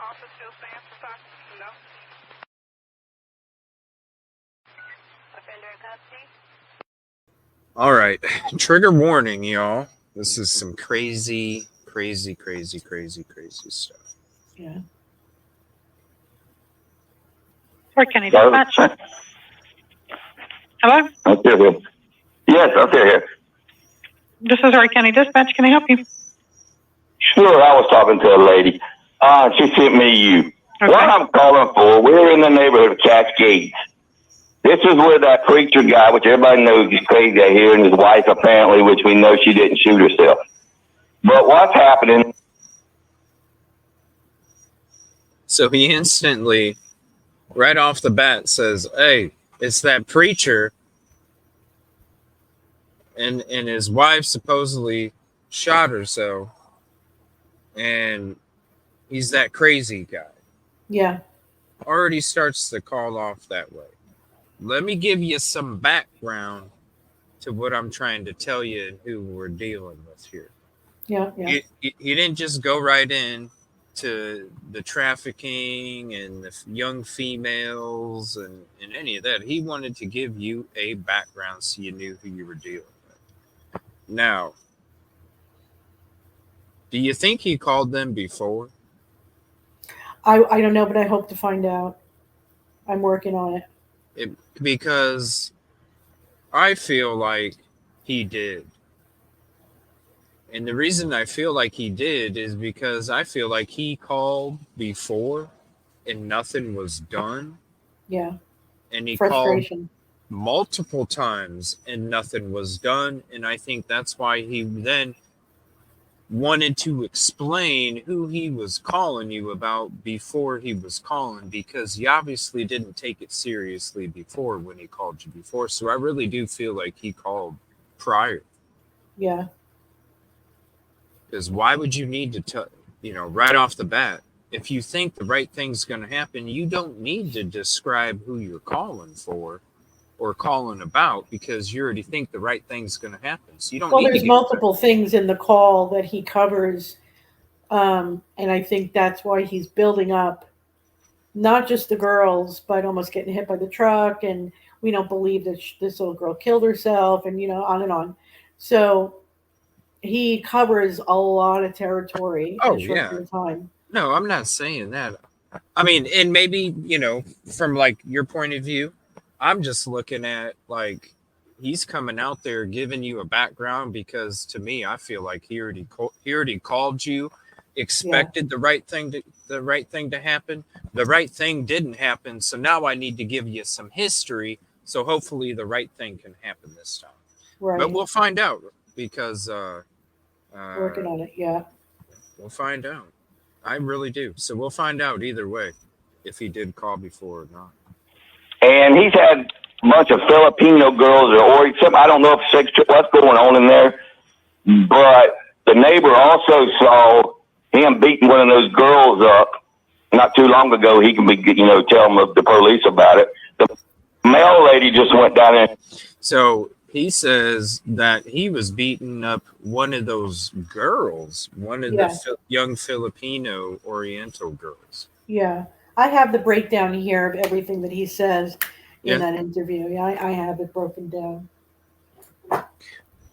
officer still stands for talking? No. Offender in custody. All right, trigger warning, y'all. This is some crazy stuff. Yeah. Fort County Dispatch. Hello? Okay. Yes, okay. This is Fort County Dispatch. Can I help you? Sure, I was talking to a lady. She sent me you. Okay. What I'm calling for, we're in the neighborhood of Cascades. This is where that preacher guy, which everybody knows is crazy out here, and his wife apparently, which we know she didn't shoot herself. But what's happening? So he instantly, right off the bat, says, "Hey, it's that preacher," and his wife supposedly shot herself, and he's that crazy guy. Yeah. Already starts the call off that way. Let me give you some background to what I'm trying to tell you and who we're dealing with here. Yeah. He didn't just go right in to the trafficking and the young females and any of that. He wanted to give you a background so you knew who you were dealing with. Now, do you think he called them before? I don't know, but I hope to find out. I'm working on it. Because I feel like he did. And the reason I feel like he did is because I feel like he called before and nothing was done. Yeah. And he Frustration. called multiple times and nothing was done. And I think that's why he then wanted to explain who he was calling you about before he was calling, because he obviously didn't take it seriously before when he called you before. So I really do feel like he called prior. Yeah. Because why would you need to tell, right off the bat, if you think the right thing's going to happen, you don't need to describe who you're calling for or calling about, because you already think the right thing's going to happen. So you don't need there's to multiple things in the call that he covers. And I think that's why he's building up not just the girls, but almost getting hit by the truck. And we don't believe that this little girl killed herself, and, on and on. So he covers a lot of territory in a short period of time. No, I'm not saying that. I mean, and maybe, from like your point of view, I'm just looking at like he's coming out there giving you a background, because to me, I feel like he already called you, expected the right thing to happen. The right thing didn't happen, so now I need to give you some history, so hopefully the right thing can happen this time. Right. But we'll find out, because working on it. Yeah. We'll find out. I really do. So we'll find out either way if he did call before or not. And he's had a bunch of Filipino girls or except I don't know if what's going on in there, but the neighbor also saw him beating one of those girls up not too long ago. He can be, tell the police about it. The male lady just went down there. So he says that he was beating up one of those girls, one of the young Filipino Oriental girls. Yeah. I have the breakdown here of everything that he says in that interview. Yeah, I have it broken down.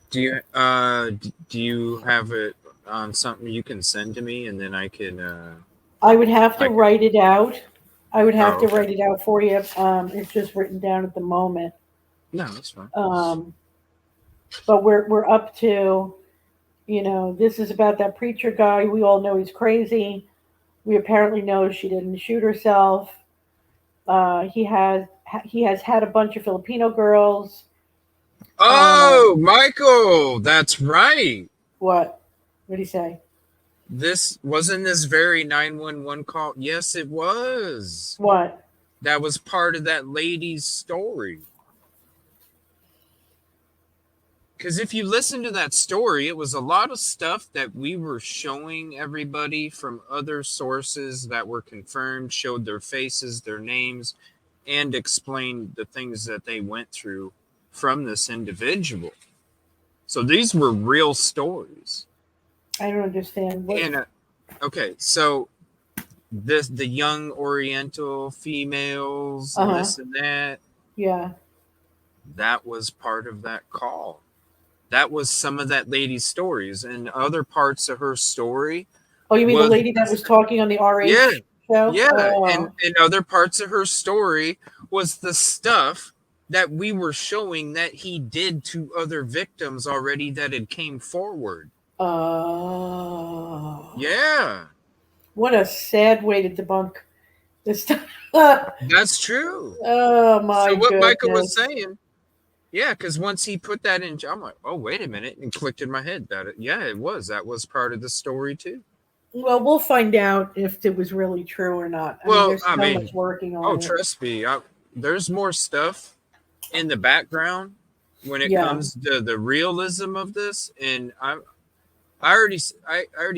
Do you have it on something you can send to me, and then I can? I would have to write it out. I would have to write it out for you. It's just written down at the moment. No, that's fine. But we're up to, this is about that preacher guy. We all know he's crazy. We apparently know she didn't shoot herself. He has had a bunch of Filipino girls. Oh, Michael, that's right. What? What did he say? This wasn't this very 911 call. Yes, it was. What? That was part of that lady's story. Because if you listen to that story, it was a lot of stuff that we were showing everybody from other sources that were confirmed, showed their faces, their names, and explained the things that they went through from this individual. So these were real stories. I don't understand. And, okay, so the young Oriental females, and Uh-huh. this and that. Yeah. That was part of that call. That was some of that lady's stories, and other parts of her story Oh, you mean the was lady that was talking on the yeah, RH show? yeah, Oh. and other parts of her story was the stuff that we were showing that he did to other victims already that had came forward. Oh. Yeah, What a sad way to debunk this. that's true. Oh my So what Micah was goodness. saying, yeah, because once he put that in, I'm like, oh, wait a minute, and clicked in my head that that was part of the story too. Well, we'll find out if it was really true or not. I mean, Well, there's I so mean, much working oh, on it. trust me, there's more stuff in the background when it Yeah. comes to the realism of this, and I already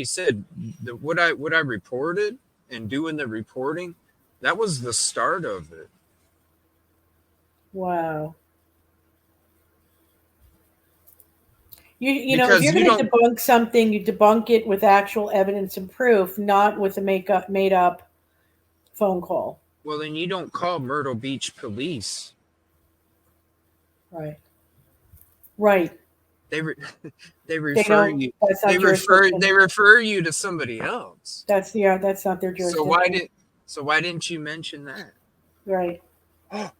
said that what I reported and doing the reporting, that was the start of it. Wow. You know, if Because you're you going to don't, debunk something, you debunk it with actual evidence and proof, not with a made up phone call. well, then you don't call Myrtle Beach police. Right. Right. They They refer don't. you. That's not jurisdiction. They refer you to somebody else. That's That's not their So jurisdiction. why didn't you mention that? Right. Oh,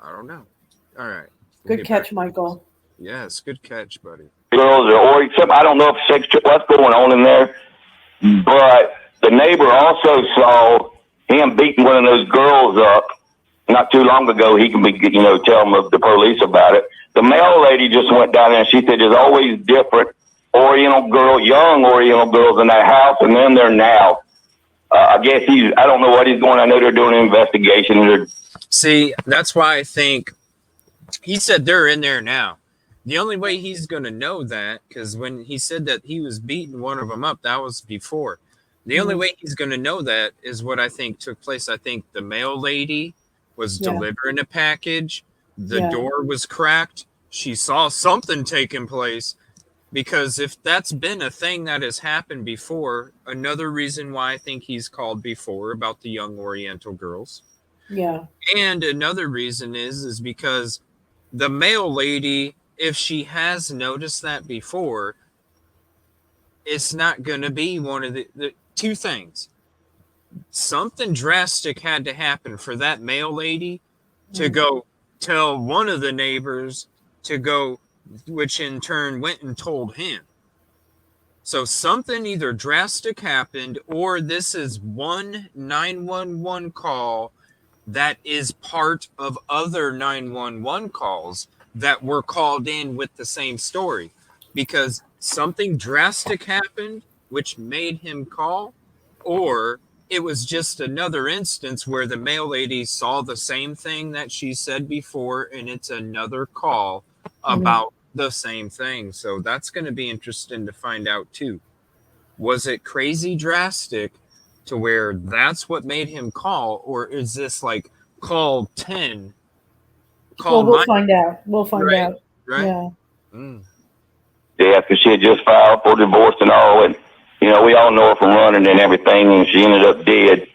I don't know. All right. Good catch, Michael. Yes, good catch, buddy. Girls or some, I don't know if what's going on in there, but the neighbor also saw him beating one of those girls up not too long ago. He can be, tell them the police about it. The mail lady just went down there and she said there's always different young Oriental girls in that house, and then they're now. I guess I don't know what he's going. I know they're doing an investigation. See, that's why I think he said they're in there now. The only way he's going to know that, because when he said that he was beating one of them up, that was before. The only way he's going to know that is what I think took place. I think the mail lady was delivering a package. The door was cracked. She saw something taking place. Because if that's been a thing that has happened before, another reason why I think he's called before about the young Oriental girls. Yeah. And another reason is because the mail lady, if she has noticed that before, it's not going to be one of the two things. Something drastic had to happen for that mail lady to go tell one of the neighbors to go, which in turn went and told him. So something either drastic happened, or this is one 911 call that is part of other 911 calls that were called in with the same story, because something drastic happened which made him call, or it was just another instance where the mail lady saw the same thing that she said before, and it's another call about the same thing. So that's going to be interesting to find out too. Was it crazy drastic to where that's what made him call, or is this like call 10? We'll find out. We'll find out. Right? Yeah. Yeah, because she had just filed for divorce and all, and we all know her from running and everything, and she ended up dead.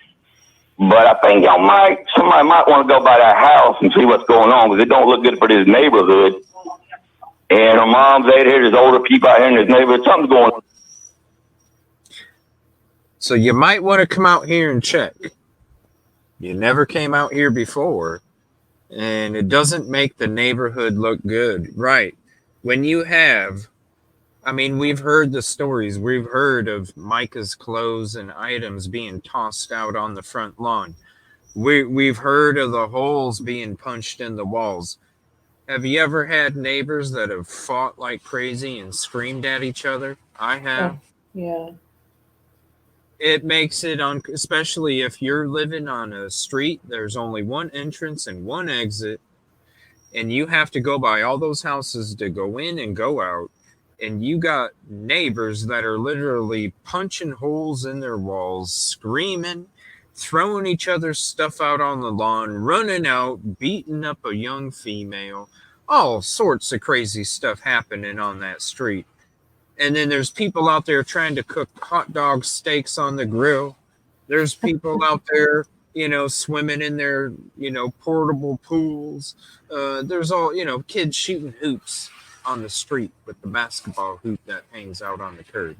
But I think somebody might want to go by that house and see what's going on, because it don't look good for this neighborhood. And her mom's out here, there's older people out here in this neighborhood. Something's going on. So you might want to come out here and check. You never came out here before, and it doesn't make the neighborhood look good. Right. When you have, we've heard the stories. We've heard of Micah's clothes and items being tossed out on the front lawn. We've heard of the holes being punched in the walls. Have you ever had neighbors that have fought like crazy and screamed at each other? I have. Yeah. It makes it especially if you're living on a street, there's only one entrance and one exit, and you have to go by all those houses to go in and go out, and you got neighbors that are literally punching holes in their walls, screaming, throwing each other's stuff out on the lawn, running out, beating up a young female, all sorts of crazy stuff happening on that street. And then there's people out there trying to cook hot dog steaks on the grill. There's people out there, swimming in their, portable pools. There's all, kids shooting hoops on the street with the basketball hoop that hangs out on the curb.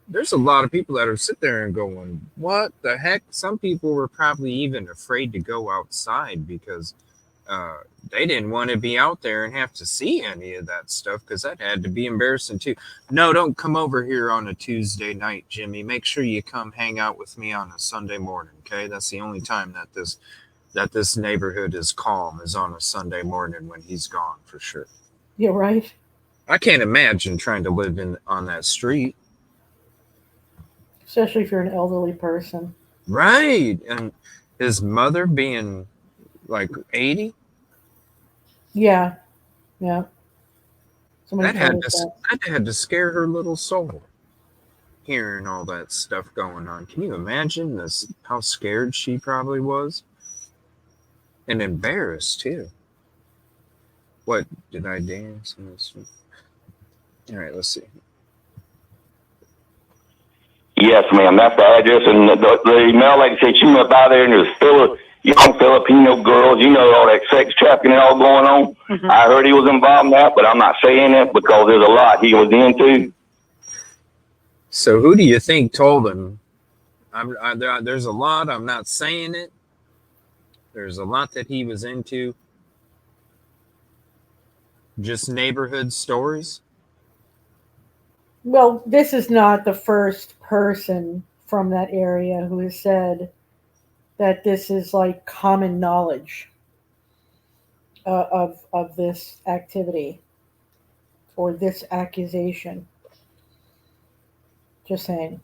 There's a lot of people that are sitting there and going, what the heck? Some people were probably even afraid to go outside because they didn't want to be out there and have to see any of that stuff, because that had to be embarrassing too. No, don't come over here on a Tuesday night, Jimmy. Make sure you come hang out with me on a Sunday morning, okay? That's the only time that this neighborhood is calm, is on a Sunday morning when he's gone, for sure. You're right. I can't imagine trying to live on that street. Especially if you're an elderly person. Right. And his mother being like 80. Yeah. That had to scare her little soul, hearing all that stuff going on. Can you imagine how scared she probably was? And embarrassed too. What did I dance in this one? All right, let's see. Yes, ma'am. That's the address. And the email lady said she went by there and there's young Filipino girls, all that sex trafficking and all going on. Mm-hmm. I heard he was involved in that, but I'm not saying it because there's a lot he was into. So who do you think told him? There's a lot. I'm not saying it. There's a lot that he was into. Just neighborhood stories. Well, this is not the first person from that area who has said that this is like common knowledge of this activity or this accusation. Just saying.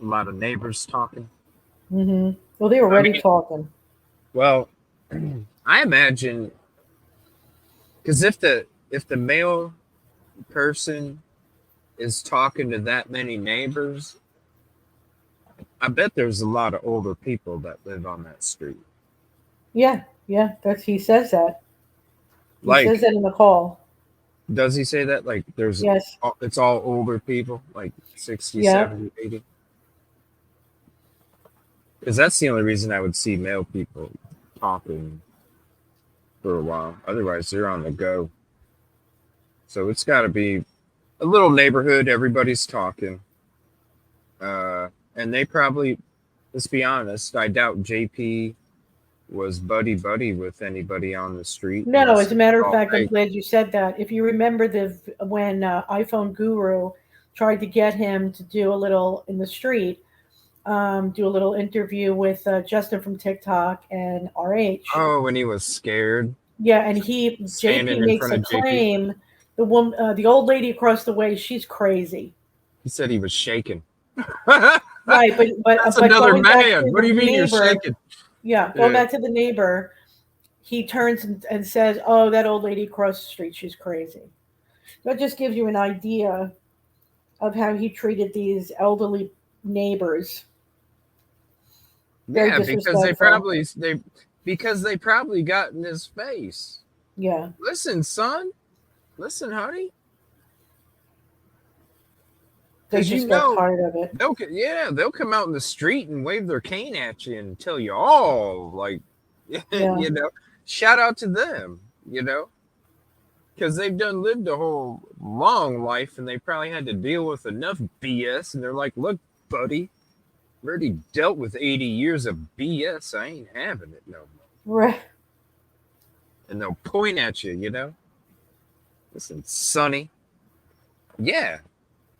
A lot of neighbors talking. Mm-hmm. Well, they were already talking. Well, I imagine, because if the male person is talking to that many neighbors, I bet there's a lot of older people that live on that street. Yeah, he says that. He says that in the call. Does he say that? Like there's it's all older people, like 60, 70, 80? Because that's the only reason I would see male people talking for a while. Otherwise, they're on the go. So it's got to be a little neighborhood. Everybody's talking. And they probably, let's be honest, I doubt JP was buddy with anybody on the street. No, as a matter of fact, I'm glad you said that. If you remember when iPhone Guru tried to get him to do a little in the street, do a little interview with Justin from TikTok and RH. Oh, when he was scared. Yeah, and JP makes a claim. The woman, the old lady across the way, she's crazy. He said he was shaking. Right, but that's another man. What do you mean you're shaking? Yeah, going back to the neighbor, he turns and says, "Oh, that old lady across the street, she's crazy." That just gives you an idea of how he treated these elderly neighbors. Yeah, because they probably got in his face. Yeah. Listen, son. Listen, honey. They just got tired of it. They'll come out in the street and wave their cane at you and tell you all, like, shout out to them, because they've lived a whole long life and they probably had to deal with enough BS. And they're like, look, buddy, I've already dealt with 80 years of BS. I ain't having it no more. Right. And they'll point at you, Listen, Sonny. Yeah.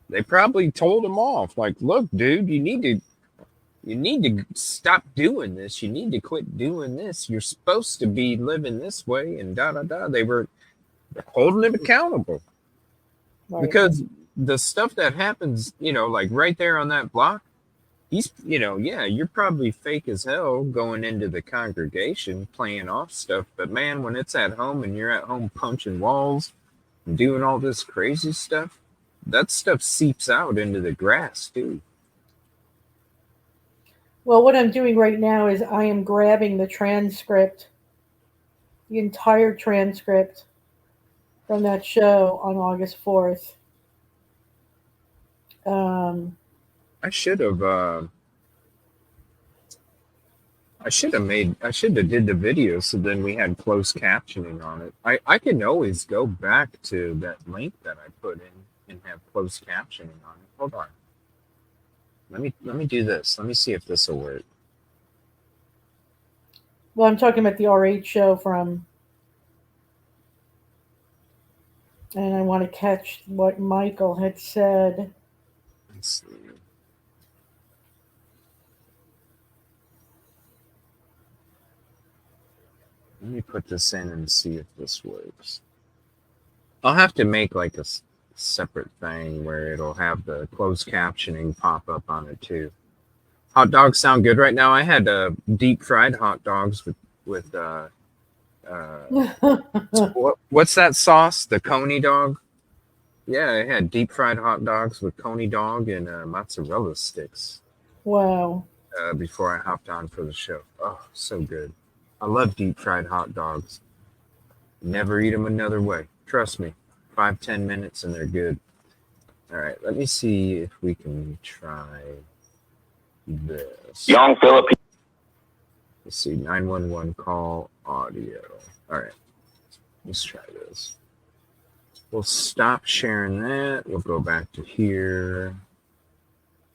They probably told him off. Like, look, dude, you need to stop doing this. You need to quit doing this. You're supposed to be living this way and da-da-da. They were holding him accountable. Right. Because the stuff that happens, like right there on that block, he's, you're probably fake as hell going into the congregation playing off stuff. But man, when it's at home and you're at home punching walls and doing all this crazy stuff, that stuff seeps out into the grass too. Well, what I'm doing right now is I am grabbing the transcript, the entire transcript from that show on August 4th. I should have did the video so then we had closed captioning on it. I can always go back to that link that I put in and have closed captioning on it. Hold on. Let me do this. Let me see if this will work. Well, I'm talking about the RH show from, and I want to catch what Michael had said. Let's see. Let me put this in and see if this works. I'll have to make like a separate thing where it'll have the closed captioning pop up on it too. Hot dogs sound good right now. I had deep fried hot dogs with what's that sauce? The Coney dog. Yeah, I had deep fried hot dogs with Coney dog and mozzarella sticks. Wow. Before I hopped on for the show. Oh, so good. I love deep fried hot dogs. Never eat them another way. Trust me. 5-10 minutes and they're good. All right, let me see if we can try this. Young Philippine. Let's see, 911 call audio. All right, let's try this. We'll stop sharing that. We'll go back to here.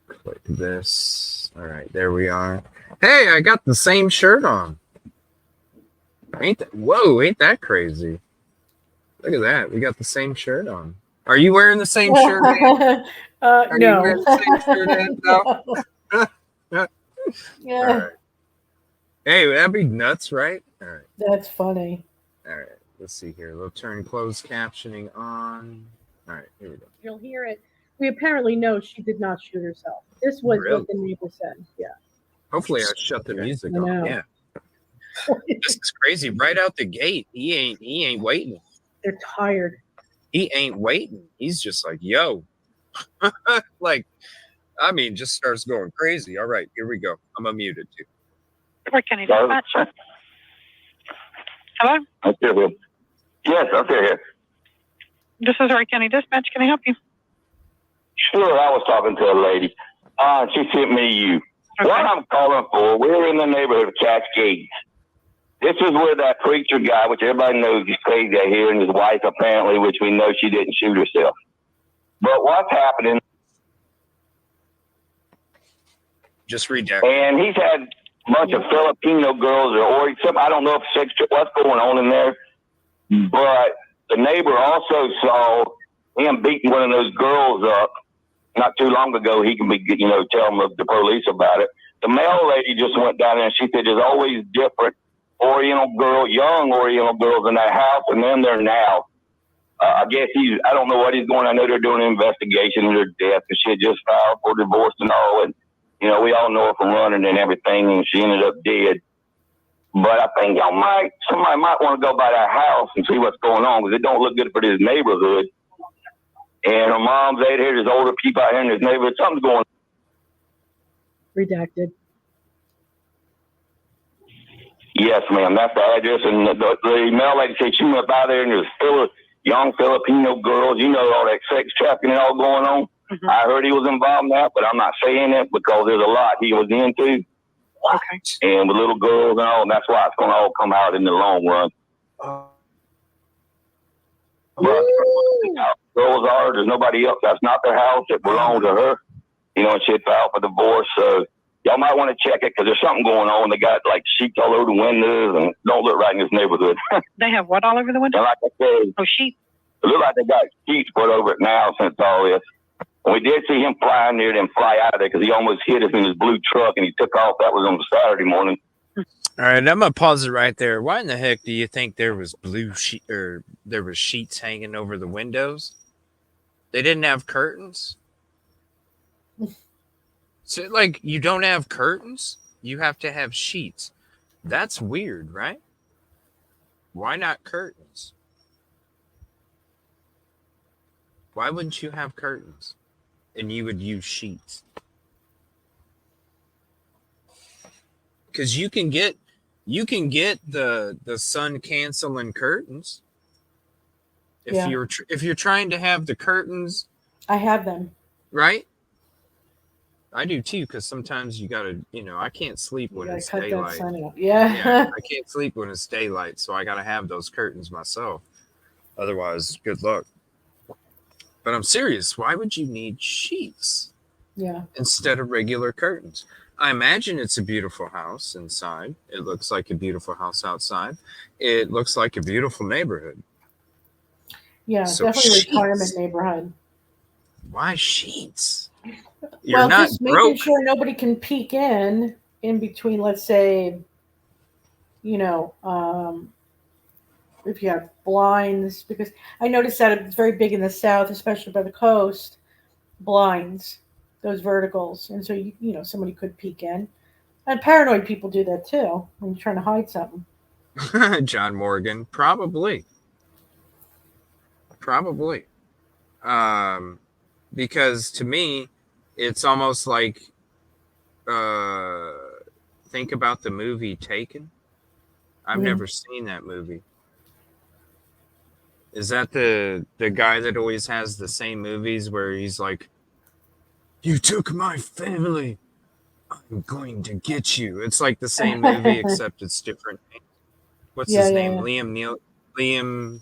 Click this. All right, there we are. Hey, I got the same shirt on. Ain't that crazy? Look at that. We got the same shirt on. Are you wearing the same shirt? Are no. you wearing the same shirt, Ann? No. Yeah. All right. Hey, that'd be nuts, right? All right. That's funny. All right. Let's see here. We'll turn closed captioning on. All right. Here we go. You'll hear it. We apparently know she did not shoot herself. This was Really? what the neighbor said. Yeah. Hopefully I shut the music I off. know. Yeah. This is crazy. Right out the gate. He ain't waiting. They're tired. He ain't waiting. He's just like, yo. Like, I mean, just starts going crazy. All right, here we go. I'm unmuted too. Fort County Dispatch. Hello? I'm still here. Yes, I'm still here. This is Fort County Dispatch. Can I help you? Sure, I was talking to a lady. She sent me you. Okay. What I'm calling for, we're in the neighborhood of Cascades. This is where that preacher guy, which everybody knows he's crazy out here, and his wife apparently, which we know she didn't shoot herself. But what's happening? Just read that. And he's had a bunch of Filipino girls or something. I don't know if what's going on in there. But the neighbor also saw him beating one of those girls up not too long ago. He can be, tell them the police about it. The mail lady just went down there and she said there's always different young Oriental girls in that house, and then they're now. I guess I don't know what he's going. I know they're doing an investigation into her death, and she had just filed for divorce and all. And, we all know her from running and everything, and she ended up dead. But I think somebody might want to go by that house and see what's going on, because it don't look good for this neighborhood. And her mom's out here, there's older people out here in this neighborhood. Something's going on. Redacted. Yes, ma'am. That's the address. And the mail lady said she went by there and there's young Filipino girls, all that sex trafficking and all going on. Mm-hmm. I heard he was involved in that, but I'm not saying it because there's a lot he was into. Okay. And with little girls and all, and that's why it's going to all come out in the long run. But girls there's nobody else. That's not their house. It belongs to her. And she had filed for divorce. So y'all might want to check it because there's something going on. They got like sheets all over the windows and don't look right in this neighborhood. They have what all over the window? And like I said, sheets. It look like they got sheets put over it now since all this. And we did see him fly in there and fly out of there because he almost hit us in his blue truck and he took off. That was on Saturday morning. All right, I'm gonna pause it right there. Why in the heck do you think there was there was sheets hanging over the windows? They didn't have curtains. So, like, you don't have curtains, you have to have sheets. That's weird, right? Why not curtains? Why wouldn't you have curtains and you would use sheets? Because you can get the sun canceling curtains. If you're trying to have the curtains, I have them. Right? I do too, because sometimes you gotta, I can't sleep You when gotta it's cut that daylight. sun out. Yeah, Yeah. I can't sleep when it's daylight, so I gotta have those curtains myself. Otherwise, good luck. But I'm serious. Why would you need sheets Yeah. instead of regular curtains? I imagine it's a beautiful house inside. It looks like a beautiful house outside. It looks like a beautiful neighborhood. Yeah. So Definitely a retirement sheets. neighborhood. Why sheets? You're Well, not just making broke. sure nobody can peek in between, let's say, you know, if you have blinds, because I noticed that it's very big in the South, especially by the coast, blinds, those verticals. And so, somebody could peek in. And paranoid people do that too when you're trying to hide something. John Morgan, probably. Um, because to me, it's almost like think about the movie Taken. I've Mhm. never seen that movie. Is that the guy that always has the same movies where he's like, "You took my family. I'm going to get you." It's like the same movie except it's different. What's Yeah, his yeah, name? yeah. Liam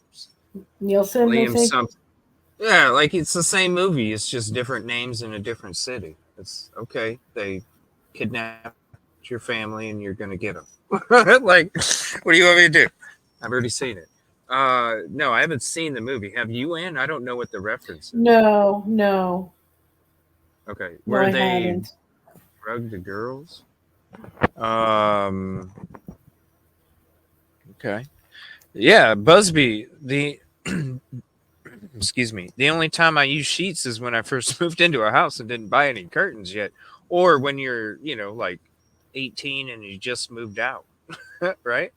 Nielsen, I Liam think. something. Yeah, like it's the same movie. It's just different names in a different city. It's okay. They kidnap your family and you're gonna get them. Like, what do you want me to do? I've already seen it. No, I haven't seen the movie. Have you, Ann? I don't know what the reference is. No, no, Okay, no, where I they haven't. drug the girls. Um. Okay. Yeah, Busby. The excuse me. The only time I use sheets is when I first moved into a house and didn't buy any curtains yet, or when you're, like 18 and you just moved out, right?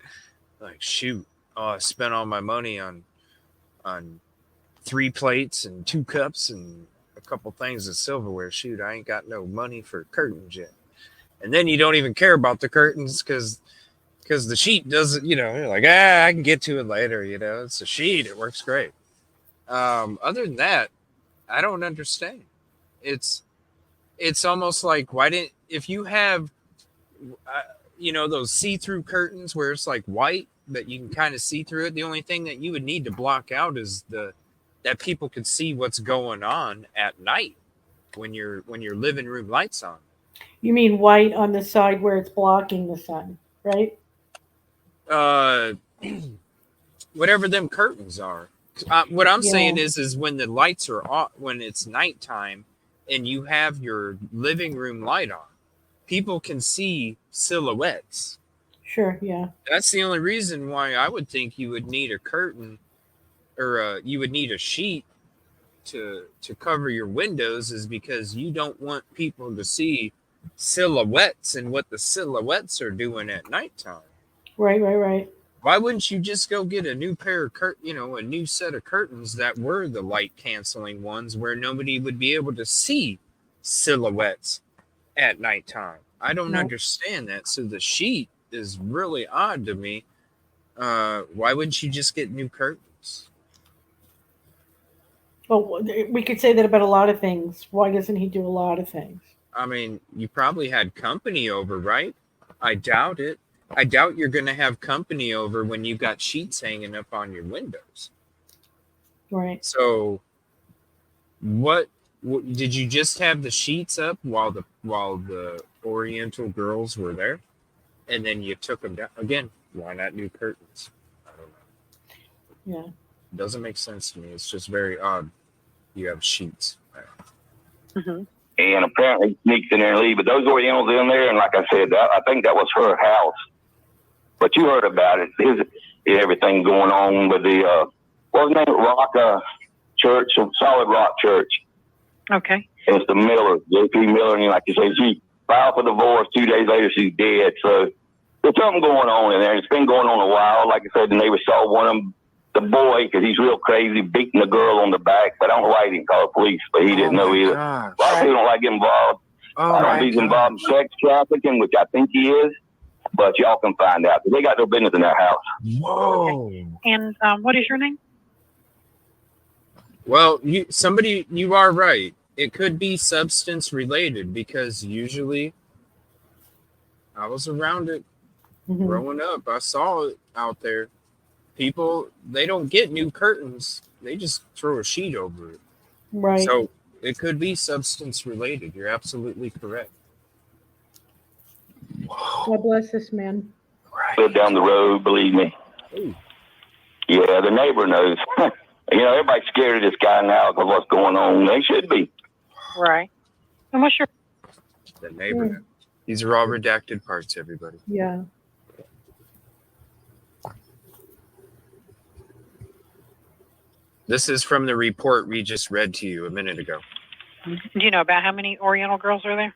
Like, shoot, oh, I spent all my money on 3 plates and 2 cups and a couple things of silverware. Shoot, I ain't got no money for curtains yet. And then you don't even care about the curtains because the sheet doesn't, you're like, I can get to it later. It's a sheet. It works great. Other than that, I don't understand. It's almost like, why didn't, if you have those see-through curtains where it's like white that you can kind of see through it, the only thing that you would need to block out is that people could see what's going on at night when your living room lights on. You mean white on the side where it's blocking the sun, right? uh Whatever them curtains are. What I'm Yeah, saying is when the lights are off, when it's nighttime and you have your living room light on, people can see silhouettes. sure, yeah. That's the only reason why I would think you would need a curtain or you would need a sheet to cover your windows, is because you don't want people to see silhouettes and what the silhouettes are doing at nighttime. Right, right, right. Why wouldn't you just go get a new pair of a new set of curtains that were the light canceling ones where nobody would be able to see silhouettes at nighttime? I don't No. understand that. So the sheet is really odd to me. Why wouldn't you just get new curtains? Well, we could say that about a lot of things. Why doesn't he do a lot of things? I mean, you probably had company over, right? I doubt it. I doubt you're going to have company over when you've got sheets hanging up on your windows. Right. So, what did you just have the sheets up while the Oriental girls were there, and then you took them down again? Why not new curtains? I don't know. Yeah. It doesn't make sense to me. It's just very odd. You have sheets. Mm-hmm. And apparently he sneaks in there and leaves. But those Orientals in there, and like I said, I think that was her house. But you heard about it. Everything going on with the what was the name? Rock Church, Solid Rock Church. Okay. It's the Miller, J.P. Miller, and like you say, she filed for divorce. 2 days later, she's dead. So there's something going on in there. It's been going on a while. Like I said, the neighbor saw one of them, the boy, because he's real crazy, beating the girl on the back. But I don't know why he didn't call the police, but he didn't know either. Gosh. A lot of people don't like getting involved. I don't think he's involved in sex trafficking, which I think he is. But y'all can find out. They got no business in that house. Whoa. Okay. And what is your name? Well, you are right. it could be substance related because usually I was around it Mhm. growing up. I saw it out there. People, they don't get new curtains. They just throw a sheet over it. Right. So it could be substance related. You're absolutely correct. God bless this man. Live down the road, believe me. Ooh. Yeah, the neighbor knows. Everybody's scared of this guy now because what's going on. They should be. Right. And what's your The neighbor. These are all redacted parts, everybody. Yeah. This is from the report we just read to you a minute ago. do you know about how many Oriental girls are there?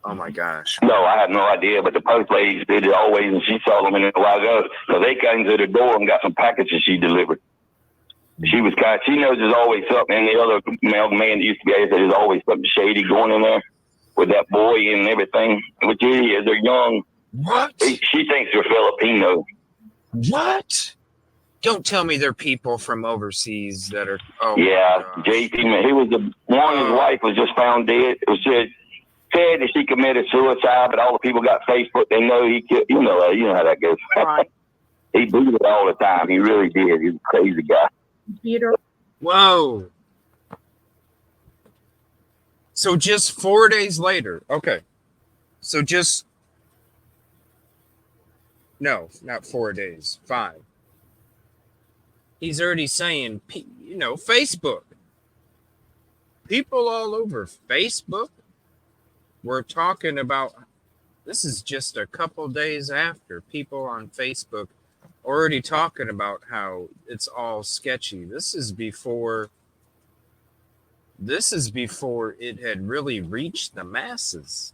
Oh my gosh. No, I have no idea, but the post lady did it always, and she saw them a while ago. So they came to the door and got some packages she delivered. She was she knows there's always something, and the other man that used to be there said there's always something shady going in there with that boy and everything, which it is. They're young. What? She thinks they're Filipino. What? Don't tell me they're people from overseas that are. Oh, yeah, JP, he was the one. His wife was just found dead. It was said that she committed suicide, but all the people got Facebook. They know he killed. You know how that goes. Right. He blew it all the time. He really did. He's a crazy guy. Peter. Whoa. So just 4 days later. Okay. So just. No, not 4 days. 5. He's already saying, Facebook. People all over Facebook were talking about. This is just a couple days after people on Facebook already talking about how it's all sketchy. This is before it had really reached the masses.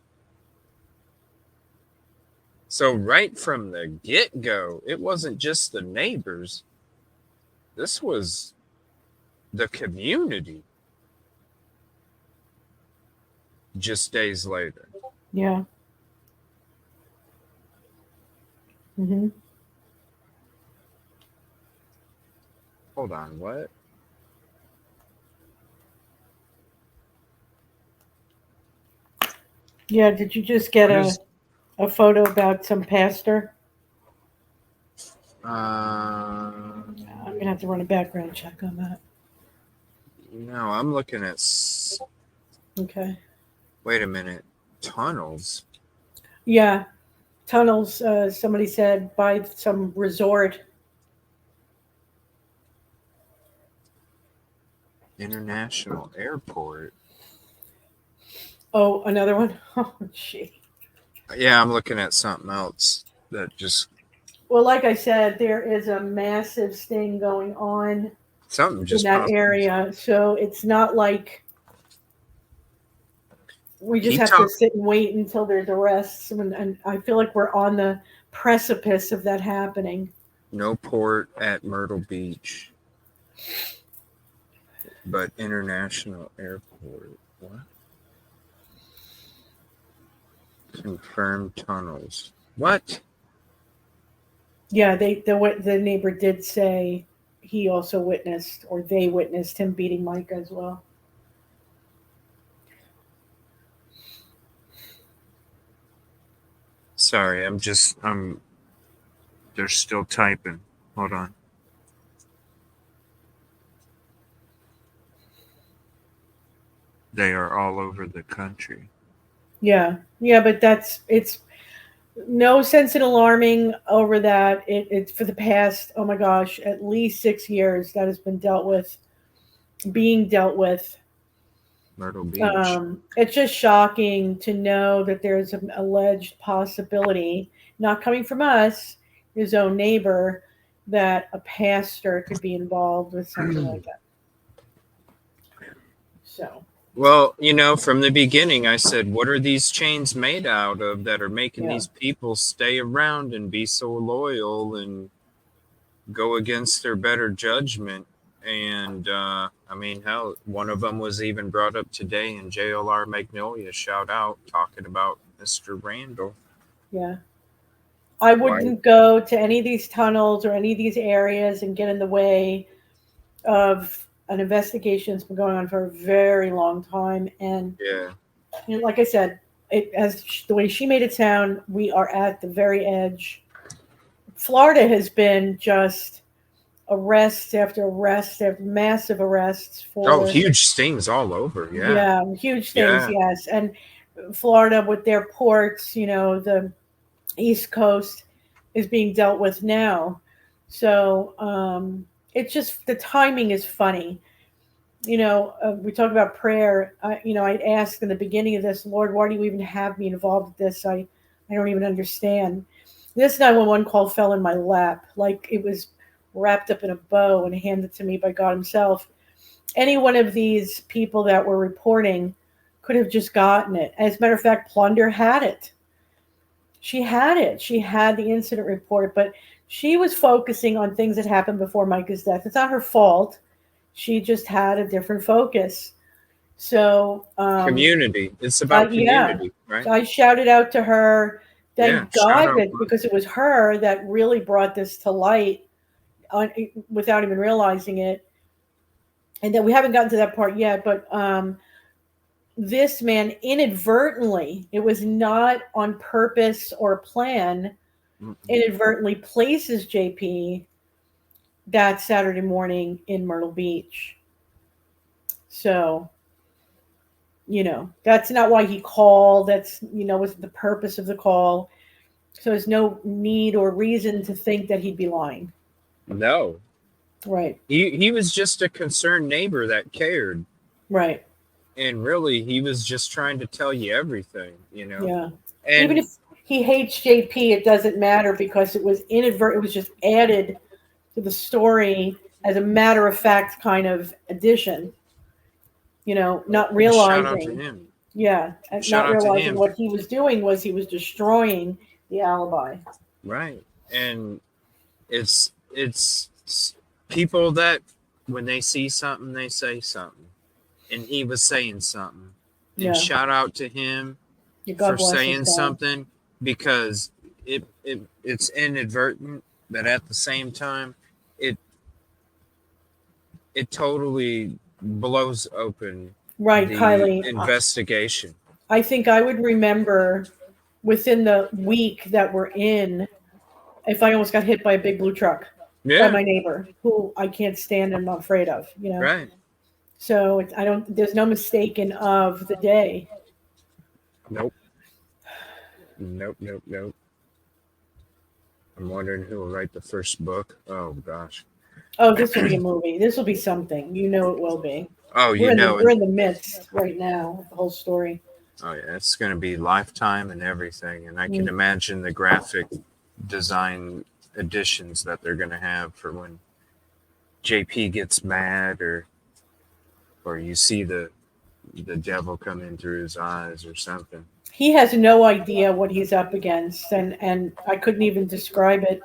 So right from the get-go, it wasn't just the neighbors. This was the community. Just days later. Yeah. Mm-hmm. Hold on, what? Yeah, did you just get a photo about some pastor? I'm going to have to run a background check on that. No, I'm looking at... Okay. Wait a minute. Tunnels? Yeah. Tunnels, somebody said, by some resort. International Airport. Oh, another one? Oh, gee. Yeah, I'm looking at something else that just... Well, like I said, there is a massive sting going on something just in that area. So it's not like we just have to sit and wait until there's arrests. And I feel like we're on the precipice of that happening. No port at Myrtle Beach, but International Airport. What? Confirmed tunnels. What? Yeah, the neighbor did say he also witnessed, or they witnessed him beating Mike as well. Sorry, they're still typing. Hold on. They are all over the country. Yeah, but it's no sense in alarming over that. It's for the past, oh my gosh, at least 6 years that has been being dealt with. Myrtle Beach. It's just shocking to know that there's an alleged possibility, not coming from us, his own neighbor, that a pastor could be involved with something like that. So. Well, from the beginning, I said, what are these chains made out of that are making these people stay around and be so loyal and go against their better judgment? And, hell, one of them was even brought up today in JLR Magnolia, shout out, talking about Mr. Randall. Yeah. I wouldn't go to any of these tunnels or any of these areas and get in the way of an investigation that's been going on for a very long time. And Yeah. you know, like I said, the way she made it sound, we are at the very edge. Florida has been just arrest after arrest after massive arrests Oh, for huge stings all over. Yeah. huge things. Yeah. Yes, and Florida with their ports, you know, the East Coast is being dealt with now. So it's just the timing is funny. You know, we talk about prayer. You know, I asked in the beginning of this, Lord, why do you even have me involved with this? I don't even understand. This 911 call fell in my lap like it was wrapped up in a bow and handed to me by God Himself. Any one of these people that were reporting could have just gotten it. As a matter of fact, Plunder had it. She had it. She had the incident report, but she was focusing on things that happened before Micah's death. It's not her fault. She just had a different focus. So Community. It's about community, right? I shouted out to her. Thank shout God out. that because it was her that really brought this to light without even realizing it. And that we haven't gotten to that part yet, but this man inadvertently, it was not on purpose or plan, inadvertently places JP that Saturday morning in Myrtle Beach. So, you know, that's not why he called. That's, you know, was the purpose of the call. So there's no need or reason to think that he'd be lying. No. Right. He was just a concerned neighbor that cared. Right. And really, he was just trying to tell you everything, you know? Yeah. And even if he hates JP, it doesn't matter because it was inadvertent. It was just added to the story as a matter of fact kind of addition. You know, not realizing. Shout out to him. Yeah, Shout not out to realizing him. what he was doing was he was destroying the alibi. Right. And it's people that when they see something, they say something. And he was saying something. And Yeah. shout out to him God for bless his saying dad. something because it's inadvertent, but at the same time, it totally blows open Right, the Kylie. investigation. I think I would remember within the week that we're in if I almost got hit by a big blue truck by my neighbor who I can't stand and I'm afraid of, you know. Right. So there's no mistaking of the day. Nope. I'm wondering who will write the first book. Oh gosh. Oh, this will be a movie. This will be something. You know it will be. Oh, we're in the midst right now of the whole story. Oh yeah, it's going to be Lifetime and everything, and I can imagine the graphic design additions that they're going to have for when JP gets mad or you see the devil come in through his eyes or something. He has no idea what he's up against, and I couldn't even describe it.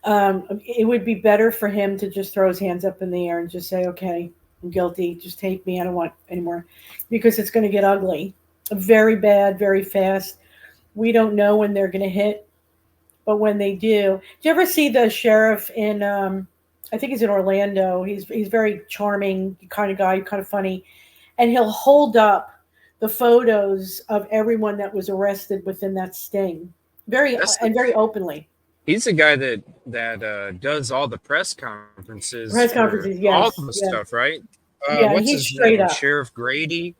It would be better for him to just throw his hands up in the air and just say, okay, I'm guilty. Just take me. I don't want anymore, because it's going to get ugly. Very bad, very fast. We don't know when they're going to hit, but when they do you ever see the sheriff in, I think he's in Orlando. He's very charming kind of guy, kind of funny. And he'll hold up the photos of everyone that was arrested within that sting very openly. He's the guy that does all the press conferences. Yes. All the stuff, right? What's he's his straight name? up. Sheriff Grady?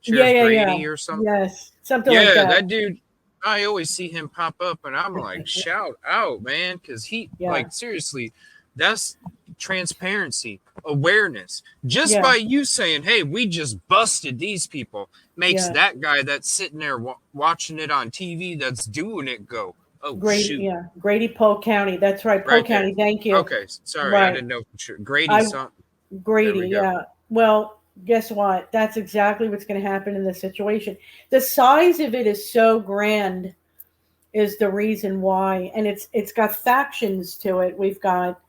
Grady or something? Yes, something like that. Yeah, that dude, I always see him pop up and I'm like, shout out, man, because he, like, seriously, that's transparency, awareness. Just by you saying, hey, we just busted these people, makes that guy that's sitting there watching it on TV that's doing it go, oh, Grady, shoot. Grady, Polk County. That's right, Polk County. Thank you. Okay, sorry, I didn't know for sure. Grady something. Grady, yeah. Well, guess what? That's exactly what's going to happen in this situation. The size of it is so grand is the reason why. And it's got factions to it. We've got,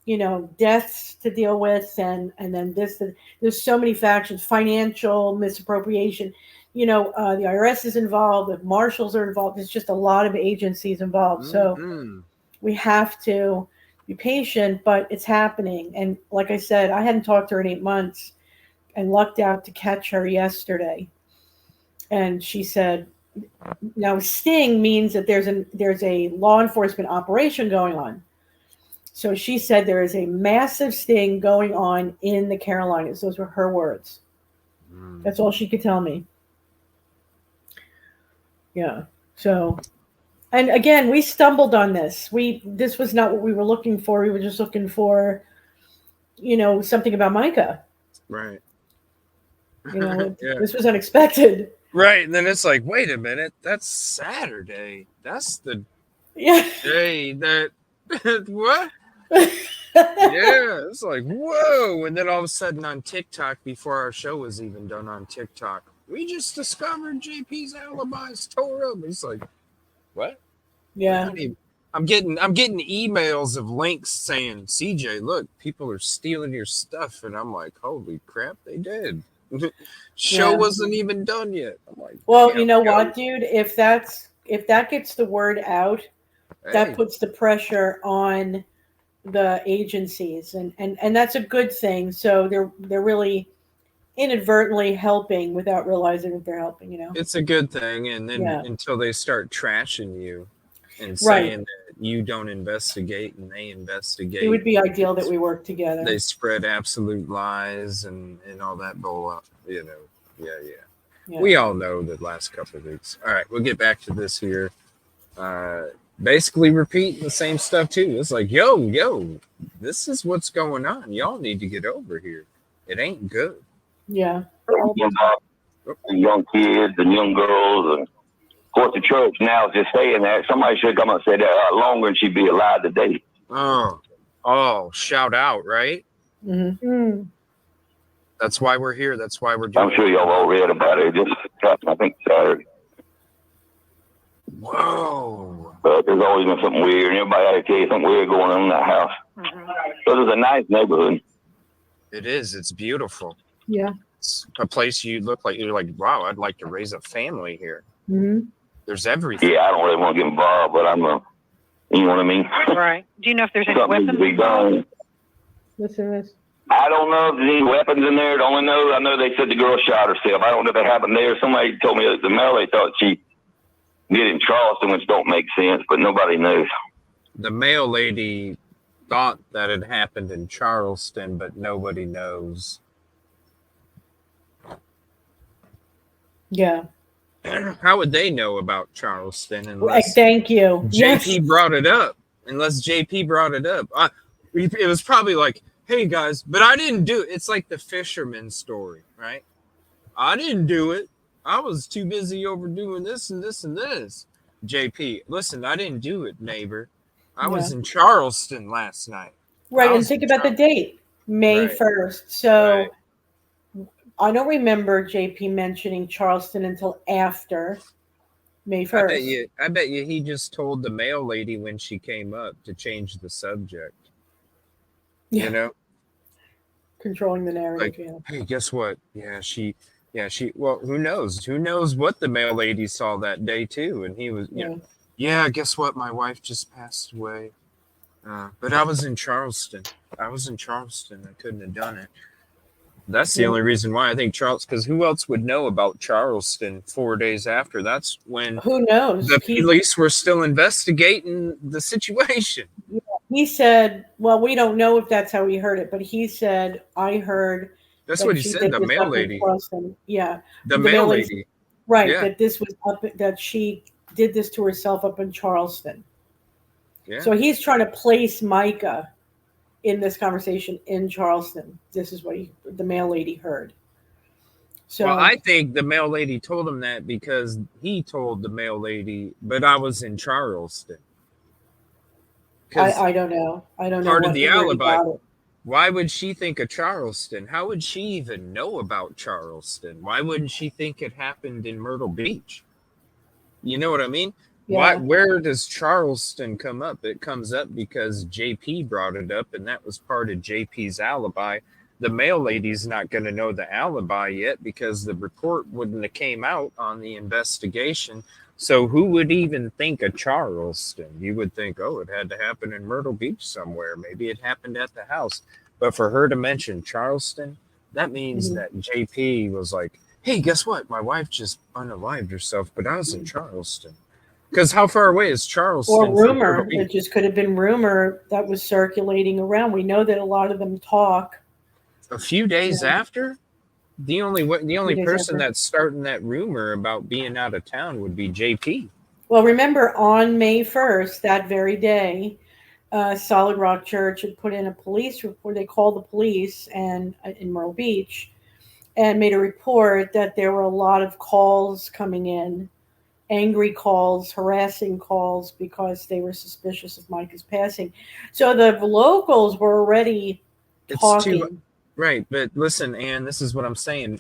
you know, deaths to deal with and then there's so many factions, financial misappropriation. You know, the IRS is involved, the marshals are involved. There's just a lot of agencies involved. So we have to be patient, but it's happening. And like I said, I hadn't talked to her in 8 months and lucked out to catch her yesterday. And she said, now sting means that there's a law enforcement operation going on. So she said there is a massive sting going on in the Carolinas. Those were her words. That's all she could tell me. Yeah. So, and again, we stumbled on this. This was not what we were looking for. We were just looking for, something about Micah. Right. This was unexpected. Right. And then it's like, wait a minute, that's Saturday. That's the day that what? Yeah, it's like, whoa. And then all of a sudden on TikTok, before our show was even done on TikTok, we just discovered JP's alibis tore up. It's like, what? Yeah. I'm getting emails of links saying, CJ, look, people are stealing your stuff. And I'm like, holy crap, they did. Show wasn't even done yet. I'm like, well, you know what, dude? If that gets the word out, that puts the pressure on the agencies, and that's a good thing. So they're really inadvertently helping without realizing that they're helping. It's a good thing, and then until they start trashing you and saying that you don't investigate and they investigate, it would be ideal that we work together. They spread absolute lies and all that bull up. Yeah. We all know the last couple of weeks. All right, we'll get back to this here. Basically repeating the same stuff too. It's like, yo, this is what's going on. Y'all need to get over here. It ain't good. Yeah. Young kids and young girls, and of course the church now is just saying that. Somebody should come and say that longer, and she'd be alive today. Oh, shout out, right? Mm-hmm. That's why we're here. That's why we're doing. I'm sure y'all all read about it. Just happened, I think, Saturday. Whoa. But there's always been something weird, and everybody had to tell you something weird going on in that house. Mm-hmm. So it's a nice neighborhood. It is. It's beautiful. Yeah. It's a place you're like, wow, I'd like to raise a family here. Mm-hmm. There's everything. Yeah, I don't really want to get involved, but you know what I mean? Right. Do you know if there's any Something weapons to be done. Listen to this. I don't know if there's any weapons in there. I know they said the girl shot herself. I don't know if that happened there. Somebody told me that the mail, they thought she did in Charleston, which don't make sense, but nobody knows. The mail lady thought that it happened in Charleston, but nobody knows. Yeah. How would they know about Charleston unless thank you. JP brought it up? Unless JP brought it up. It was probably like, hey guys, but I didn't do it. It's like the fisherman story, right? I didn't do it. I was too busy overdoing this and this and this. JP, listen, I didn't do it, neighbor. I was in Charleston last night. Right, and think about the date, May 1st. So I don't remember JP mentioning Charleston until after May 1st. I bet you he just told the mail lady when she came up to change the subject. Yeah. You know? Controlling the narrative. Like, hey, guess what? Well, who knows? Who knows what the mail lady saw that day too? And he was, guess what? My wife just passed away. But I was in Charleston. I couldn't have done it. That's the only reason why I think Charleston, because who else would know about Charleston 4 days after? That's when who knows? The police were still investigating the situation. Yeah. He said, well, we don't know if that's how he heard it, but he said, I heard. That's what he said, the mail lady. Yeah. The mail lady. Right. Yeah. That this was that she did this to herself up in Charleston. Yeah. So he's trying to place Micah in this conversation in Charleston. This is what the mail lady heard. So well, I think the mail lady told him that because he told the mail lady, but I was in Charleston. I don't know. I don't know. Part of the alibi. Why would she think of Charleston? How would she even know about Charleston? Why wouldn't she think it happened in Myrtle Beach? You know what I mean? Yeah. Where does Charleston come up? It comes up because JP brought it up, and that was part of JP's alibi. the mail lady's not going to know the alibi yet because the report wouldn't have came out on the investigation. So who would even think of Charleston? You would think, oh, it had to happen in Myrtle Beach somewhere. Maybe it happened at the house. But for her to mention Charleston, that means that JP was like, hey, guess what? My wife just unalived herself, but I was in Charleston. Because how far away is Charleston? Or rumor. It just could have been rumor that was circulating around. We know that a lot of them talk. A few days after? The only person that's starting that rumor about being out of town would be JP. Well, remember on May 1st, that very day, Solid Rock Church had put in a police report. They called the police and in Myrtle Beach and made a report that there were a lot of calls coming in, angry calls, harassing calls, because they were suspicious of Micah's passing. So the locals were already talking. Right, but listen, Ann, this is what I'm saying.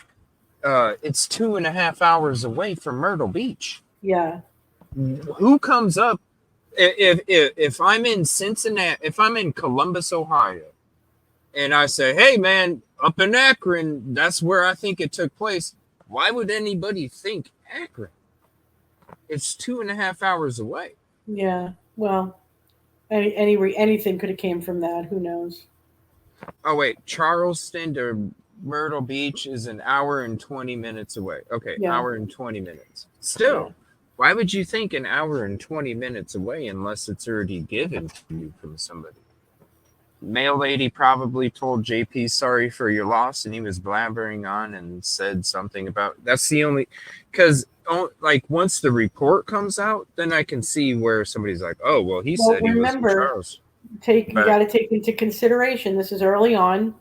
It's 2.5 hours away from Myrtle Beach. Yeah. Who comes up if I'm in Cincinnati, if I'm in Columbus, Ohio, and I say, hey man, up in Akron, that's where I think it took place. Why would anybody think Akron? It's 2.5 hours away. Yeah. Well, anything could have came from that. Who knows? Oh wait, Charleston to Myrtle Beach is an hour and 20 minutes away. Okay, hour and 20 minutes. Still, why would you think an hour and 20 minutes away unless it's already given to you from somebody? Mail lady probably told JP sorry for your loss, and he was blabbering on and said something about that's the only because like once the report comes out, then I can see where somebody's like, oh well, he said he was in Charles. You got to take into consideration this is early on.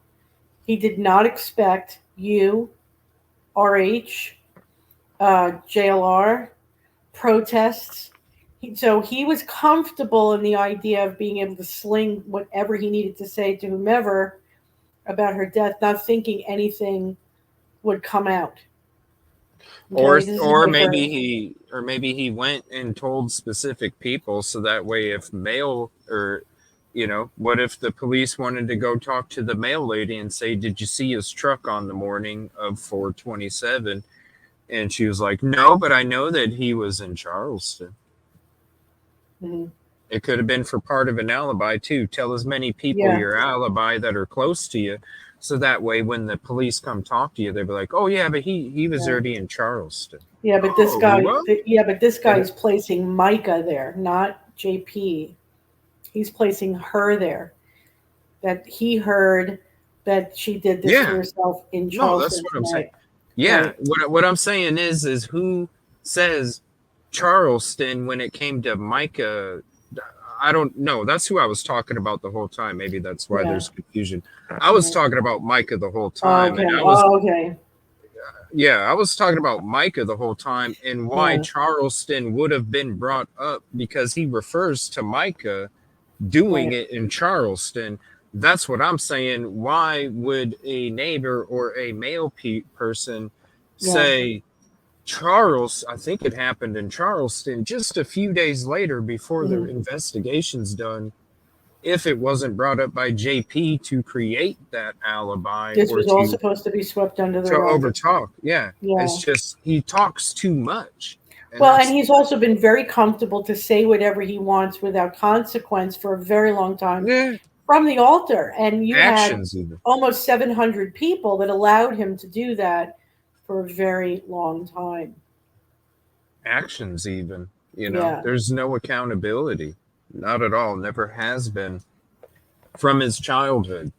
He did not expect you, RH, JLR, protests. So he was comfortable in the idea of being able to sling whatever he needed to say to whomever about her death, not thinking anything would come out. Okay, or maybe he went and told specific people so that way if mail or what if the police wanted to go talk to the mail lady and say, did you see his truck on the morning of 4/27? And she was like, no, but I know that he was in Charleston. Mm-hmm. It could have been for part of an alibi too. Tell as many people your alibi that are close to you. So that way when the police come talk to you, they'll be like, oh yeah, but he was already in Charleston. Yeah, but this guy is placing Micah there, not JP. He's placing her there. That he heard that she did this to herself in Charleston. No, that's what I'm saying. Yeah, right. What I'm saying is who says Charleston when it came to Micah? I don't know. That's who I was talking about the whole time. Maybe that's why there's confusion. I was talking about Micah the whole time. Okay. And I was, I was talking about Micah the whole time and why Charleston would have been brought up because he refers to Micah doing it in Charleston. That's what I'm saying. Why would a neighbor or a male person say Charles? I think it happened in Charleston just a few days later before the investigation's done. If it wasn't brought up by JP to create that alibi, this was all supposed to be swept under the rug. To overtalk. Yeah, it's just he talks too much. And he's also been very comfortable to say whatever he wants without consequence for a very long time from the altar. And you had almost 700 people that allowed him to do that for a very long time. Actions even, there's no accountability. Not at all. Never has been. From his childhood.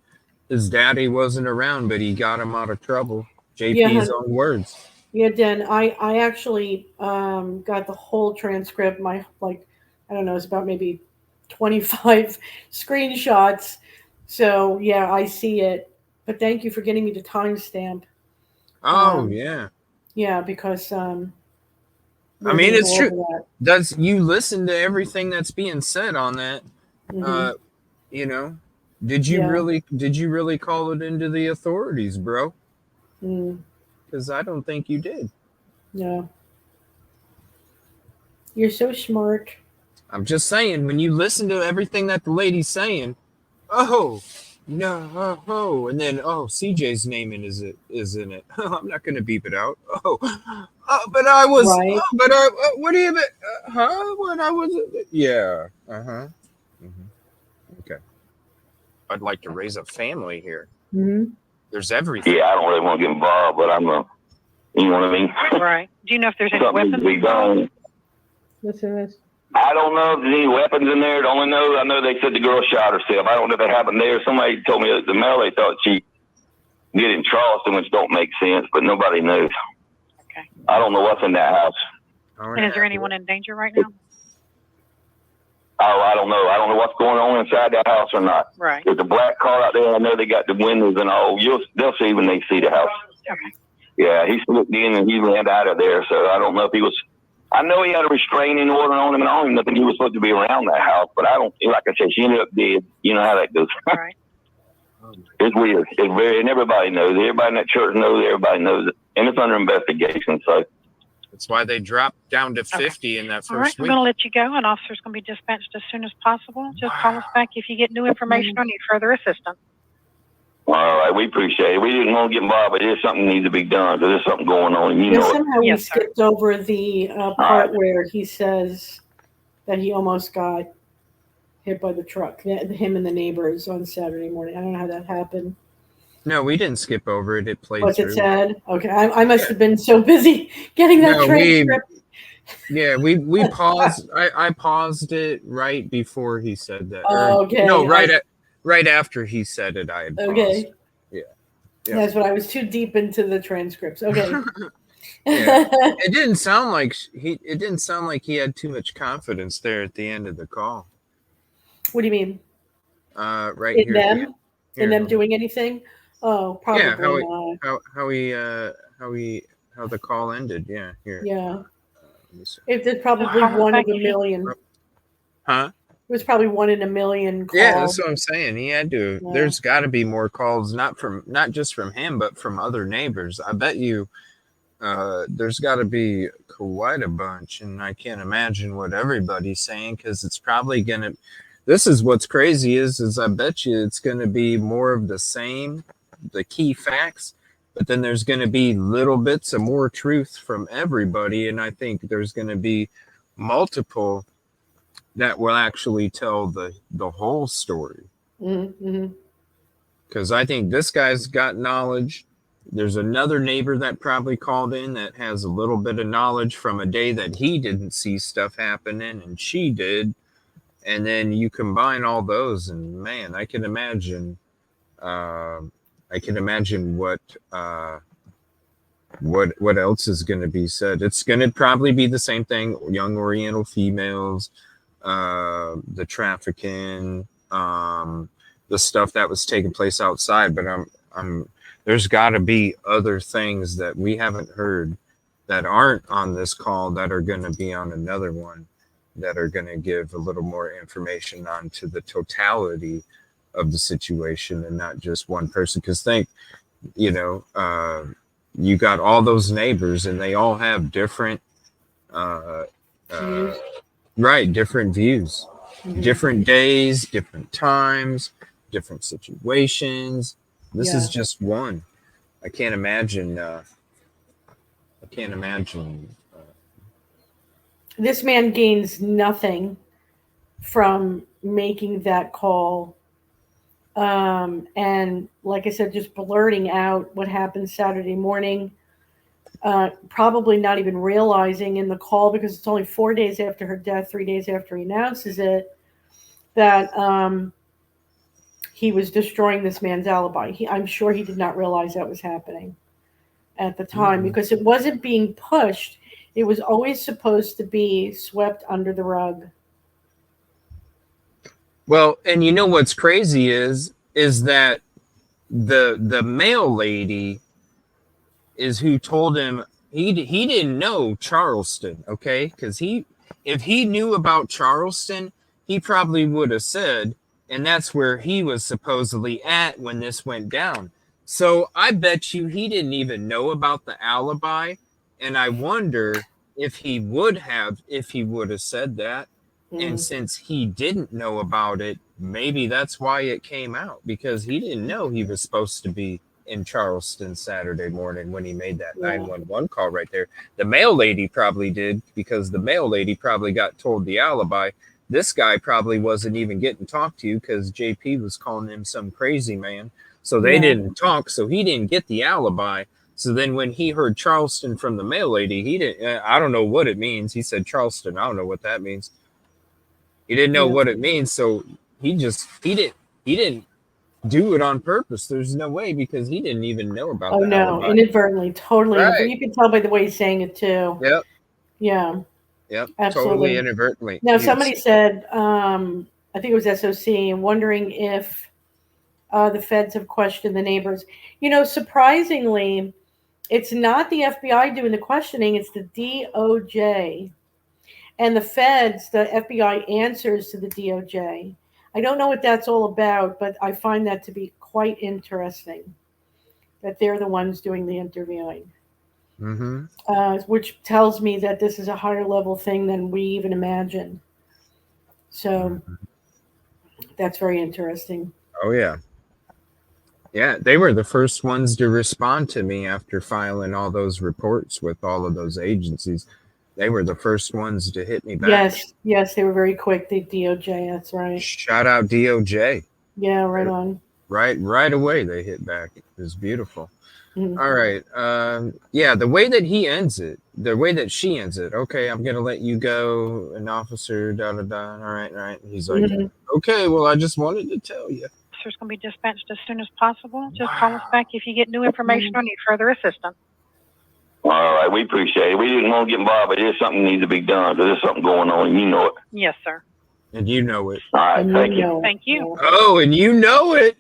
His daddy wasn't around, but he got him out of trouble. JP's own words. Yeah, Dan, I actually got the whole transcript. I don't know, it's about maybe 25 screenshots. So, I see it. But thank you for getting me the timestamp. Oh, yeah. Yeah, because... I mean, it's true. You listen to everything that's being said on that. Did you really call it into the authorities, bro? Because I don't think you did. No. You're so smart. I'm just saying, when you listen to everything that the lady's saying, no, and then CJ's name is in it. I'm not gonna beep it out. But I was. Right. But I. What do you mean? Huh? When I was. Yeah. Uh-huh. Okay. I'd like to raise a family here. Mm-hmm. There's everything. Yeah, I don't really want to get involved, but I'm a, you know what I mean? Right. Do you know if there's any Something needs weapons to be involved? done. Listen to this. I don't know if there's any weapons in there. I know they said the girl shot herself. I don't know if that happened there. Somebody told me that the mail, they thought she did in Charleston, which don't make sense, but nobody knows. Okay. I don't know what's in that house. And is there anyone in danger right now? Oh, I don't know. I don't know what's going on inside that house or not. Right. There's a black car out there. I know they got the windows and all. They'll see when they see the house. Okay. Yeah, he slipped in and he ran out of there. So I don't know if he was. I know he had a restraining order on him, and I don't even think he was supposed to be around that house. But I don't. Like I said, she ended up dead. You know how that goes. Right. It's weird. It's very. And everybody knows. Everybody in that church knows. Everybody knows it, and it's under investigation. So That's why they dropped down to 50 in that All right. first I'm week. going to let you go. An officer's going to be dispatched as soon as possible. Just call us back if you get new information or need further assistance. all right, we appreciate it. We didn't want to get involved, but there's something needs to be done because there's something going on. And you know it. Somehow we Yes, sir. skipped over the part where he says that he almost got hit by the truck. Him and the neighbors on Saturday morning. I don't know how that happened. No, we didn't skip over it. It played What's through. it said? Okay, I must have been so busy getting that No, transcript. we paused. I paused it right before he said that. Oh, okay. No, right after he said it, I had paused. Okay. Yeah. That's what I was too deep into the transcripts. Okay. Yeah. It didn't sound like he had too much confidence there at the end of the call. What do you mean? Right In here. them? Here. In them doing anything? Oh, probably not. How the call ended. Yeah, here. Yeah. Let me see. If there's probably Call us one back in a if you- million. Huh? It was probably 1 in a million call. Yeah, that's what I'm saying. He had to. Yeah. There's got to be more calls, not just from him, but from other neighbors. I bet you. There's got to be quite a bunch, and I can't imagine what everybody's saying because it's probably gonna. This is what's crazy is I bet you it's gonna be more of the same, the key facts, but then there's gonna be little bits of more truth from everybody, and I think there's gonna be multiple that will actually tell the whole story. Mm-hmm. Because I think this guy's got knowledge. There's another neighbor that probably called in that has a little bit of knowledge from a day that he didn't see stuff happening and she did. And then you combine all those and man, I can imagine what else is going to be said. It's going to probably be the same thing. Young Oriental females, the trafficking, the stuff that was taking place outside. But there's got to be other things that we haven't heard that aren't on this call that are going to be on another one that are going to give a little more information onto the totality of the situation and not just one person. Because think, you got all those neighbors and they all have different, different views, different days, different times, different situations. This is just one. I can't imagine. This man gains nothing from making that call. And like I said, just blurting out what happened Saturday morning, probably not even realizing in the call, because it's only 4 days after her death, 3 days after he announces it, that he was destroying this man's alibi. I'm sure he did not realize that was happening at the time because it wasn't being pushed. It was always supposed to be swept under the rug. Well, and you know what's crazy is that the mail lady is who told him he didn't know Charleston, okay? Because if he knew about Charleston, he probably would have said, and that's where he was supposedly at when this went down. So I bet you he didn't even know about the alibi, and I wonder if he would have said that. And since he didn't know about it, maybe that's why it came out, because he didn't know he was supposed to be in Charleston Saturday morning when he made that 911 call right there. The mail lady probably did, because the mail lady probably got told the alibi. This guy probably wasn't even getting talked to because JP was calling him some crazy man. So they didn't talk, so he didn't get the alibi. So then when he heard Charleston from the mail lady, he didn't, I don't know what it means. He said Charleston. I don't know what that means. He didn't know what it means. So he didn't do it on purpose. There's no way, because he didn't even know about the alibi. Inadvertently, totally. Right. You can tell by the way he's saying it too. Yep. Yeah. Yep. Absolutely. Totally inadvertently. Now, somebody said, I think it was SOC, wondering if the feds have questioned the neighbors. You know, surprisingly, it's not the FBI doing the questioning, it's the DOJ. And the feds, the FBI answers to the DOJ. I don't know what that's all about, but I find that to be quite interesting, that they're the ones doing the interviewing. Which tells me that this is a higher level thing than we even imagined. So that's very interesting. Oh, yeah. Yeah, they were the first ones to respond to me after filing all those reports with all of those agencies. They were the first ones to hit me back. Yes, they were very quick. The DOJ, that's right. Shout out DOJ. Yeah, right on. Right away they hit back. It was beautiful. All right. Yeah, the way that he ends it, the way that she ends it. Okay, I'm gonna let you go, an officer. Da da da. All right. And he's like, okay, well, I just wanted to tell you. Officer's going to be dispatched as soon as possible. Just call us back if you get new information or need further assistance. All right, we appreciate it. We didn't want to get involved, but there's something needs to be done. There's something going on, and you know it. Yes, sir. And you know it. All right, thank you. Thank you. Oh, and you know it.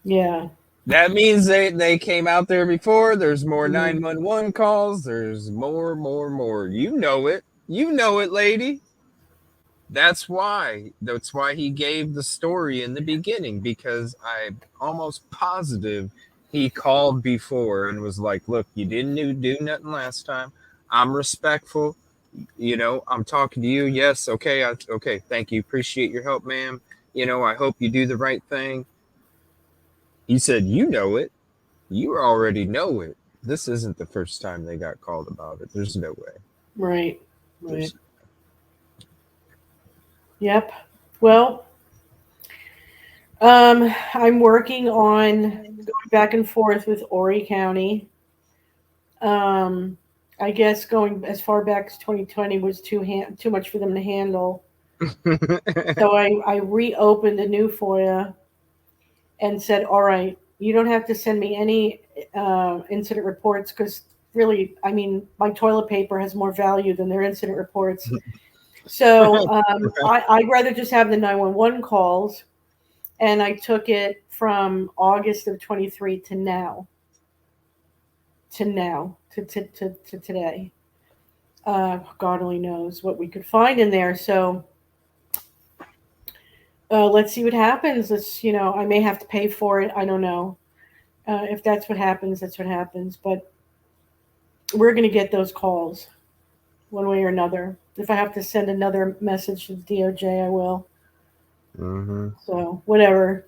Yeah. That means they came out there before. There's more 911 calls. There's more. You know it. You know it, lady. That's why he gave the story in the beginning, because I'm almost positive he called before and was like, look, you didn't do nothing last time. I'm respectful. You know, I'm talking to you. Yes. Okay. Okay. Thank you. Appreciate your help, ma'am. You know, I hope you do the right thing. He said, you know it. You already know it. This isn't the first time they got called about it. There's no way. Right. Yep. Well, I'm working on going back and forth with Horry County. I guess going as far back as 2020 was too much for them to handle. So I reopened a new FOIA and said, all right, you don't have to send me any incident reports, because really, I mean, my toilet paper has more value than their incident reports. So I'd rather just have the 911 calls. And I took it from August of 23 to now. To today. God only knows what we could find in there. So let's see what happens. I may have to pay for it. I don't know. If that's what happens, that's what happens. But we're going to get those calls one way or another. If I have to send another message to the DOJ, I will. So whatever.